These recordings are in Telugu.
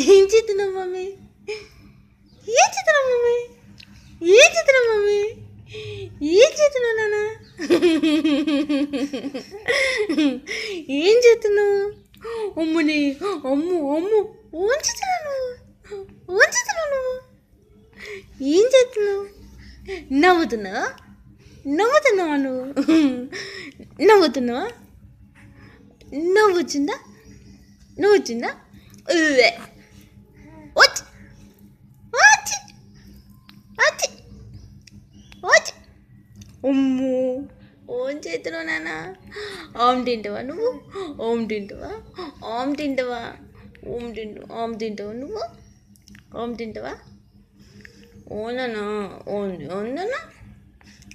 ఏం చేస్తున్నావు మమ్మీ? ఏం చేస్తున్నావు మమ్మీ? ఏం చేస్తున్నావు మమ్మీ? ఏం చేస్తున్నావు నాన్న? ఏం చేస్తున్నావు? అమ్ముని అమ్ము అమ్ము వంచుతున్నాను వంచుతున్నాను. ఏం చేస్తున్నావు? నవ్వుతున్నావా? నవ్వుతున్నావా నువ్వు? నవ్వుతున్నావా? నవ్వు వచ్చిందా? నువ్వు వచ్చిందా? వచ్చి వచ్చి వచ్చి వచ్చి అమ్మో ఓన్ చేతున్నావు నాన్న. ఆమ్ తింటావా నువ్వు? ఓం తింటావా? ఆమ్ తింటావా? ఆమ్ తింటావా నువ్వు? ఆమ్ తింటావా? ఓనన్నా ఓంది ఓందన్నా.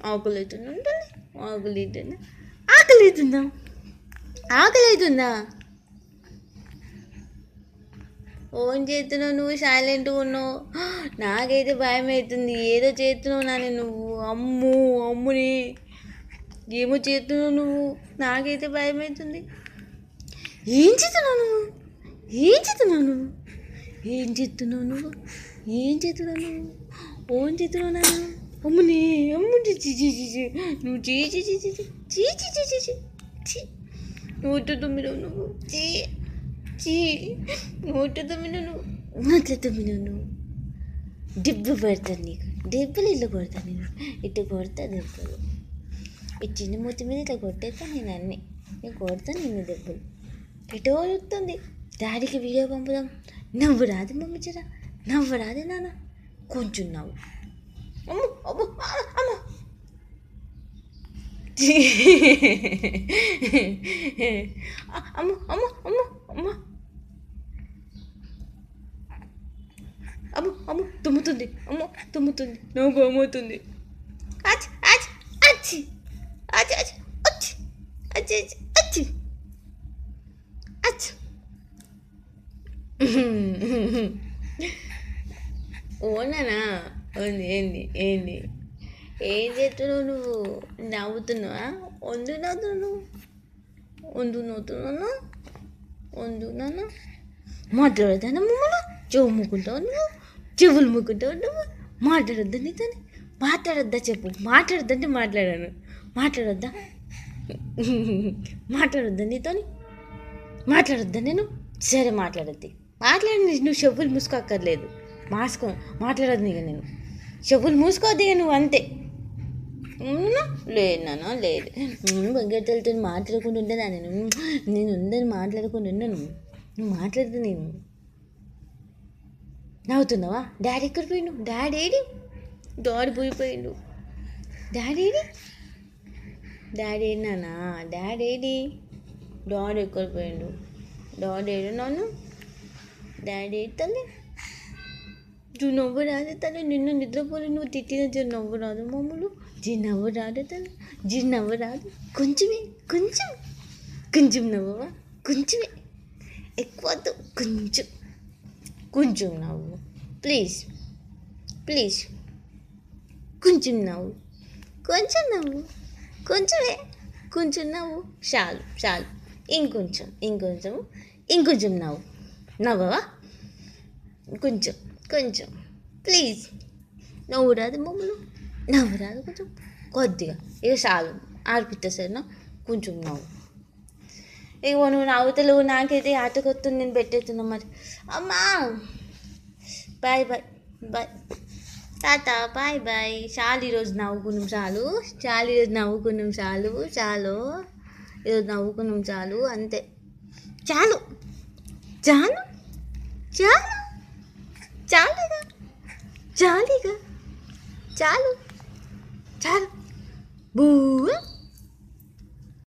ఆకలి అవుతుందా? ఉంటుంది ఆకలి అవుతుందా? ఆకలి అవుతుందా? ఆకలి అవుతుందా? ఓన్ చేస్తున్నావు నువ్వు, సైలెంట్గా ఉన్నావు. నాకైతే భయం అవుతుంది. ఏదో చేస్తున్నావు నాని నువ్వు. అమ్ము అమ్ముని ఏమో చేస్తున్నావు నువ్వు. నాకైతే భయం అవుతుంది. ఏం చేస్తున్నావు నువ్వు? ఏం చేస్తున్నావు నువ్వు? ఏం చేస్తున్నావు నువ్వు? ఏం చేస్తున్నావు నువ్వు? ఓన్ చేస్తున్నావు నాన్న. అమ్ముని అమ్ము నువ్వు చీ 109 నువ్వు చీ 109 నువ్వు నువ్వు దెబ్బ పడతాను నీకు. దెబ్బలు ఇల్లు కొడతాను నేను. ఇటు కొడతా దెబ్బలు. ఈ చిన్న మూతి మీద ఇట్లా కొట్టేస్తాను నేను అన్నీ. నేను కొడతాను నిన్ను దెబ్బలు. ఎటో వస్తుంది. డాడీకి వీడియో పంపుదాం. నవ్వు రాదు మమ్మీ జరా. నవ్వు రాదు నాన్న. కొంచెం నవ్వు. అమ్మ అమ్మ అమ్మ అమ్మ అమ్మ అమ్మ అమ్మ అమ్మ అమ్మ తుమ్ముతుంది. అమ్మ తుమ్ముతుంది. నాకు భయమవుతుంది. అచ్చి అచ్చి అచ్చి అచ్చి అచ్చి అచ్చి అచ్చి అచ్చి అచ్చి ఓనానా? ఏంది ఏంది ఏం చేస్తున్నావు నువ్వు? నవ్వుతున్నావా? నవ్వుతున్నావు నవ్వుతున్నాను వండునాను. మాట్లాడతాను మమ్మల్ని. చెవు ముక్కుంటావు నువ్వు. చెవులు ముక్కుంటావు నువ్వు. మాట్లాడొద్దా నీతో? మాట్లాడొద్దా చెప్పు. మాట్లాడొద్దంటే మాట్లాడాను. మాట్లాడొద్దా? మాట్లాడొద్దా నీతో? మాట్లాడొద్దా నేను? సరే మాట్లాడద్ది. మాట్లాడి నువ్వు చెవులు మూసుకోక్కర్లేదు. మాట్లాడద్దు ఇక నేను. చెవులు మూసుకోవద్దు ఇక నువ్వు అంతే. లేదు నాన్న లేదు. బంగారుతలతో మాట్లాడకుండా ఉండదా నేను ఉందని మాట్లాడకుండా ఉన్నాను. నువ్వు మాట్లాడుతూ నేను నవ్వుతున్నావా? డాడీ ఎక్కడ పోయిండు? డాడీ ఏడి? డాడీ పోయిపోయిండు. డాడీ ఏడి? డాడీ ఏడి నాన్న? డాడీ ఏడి? డాడీ ఎక్కడ పోయిండు? డాడీ ఏడు నాన్న? డాడీ ఏడి తల్లి? నువ్వు నవ్వు రాదు తల్లి. నిన్ను నిద్రపోలే నువ్వు తిట్టిన జీ నవ్వు రాదు మమ్మల్ని. జీ నవ్వు రాదు తల్లి. జీ నవ్వు రాదు. కొంచెమే కొంచెం నవ్వవా? కొంచెమే ఎక్కువ కొంచెం నవ్వు ప్లీజ్ కొంచెం నవ్వు కొంచెం నవ్వు చాలు ఇంకొంచెం నవ్వవా? కొంచెం ప్లీజ్. నవ్వు రాదు మమ్మల్ని. నవ్వు రాదు కొంచెం కొద్దిగా. ఇక చాలు ఆడిపిస్తా సరేనా? కొంచెం నవ్వు. ఇక నువ్వు నవ్వుతలేవు. నాకైతే ఆటకొస్తుంది. నేను పెట్టేస్తున్నా మరి. అమ్మా బాయ్ టాటా బాయ్. చాలు ఈరోజు నవ్వుకున్నాం ఈరోజు నవ్వుకున్నాం చాలు అంతే. చాలు బూ.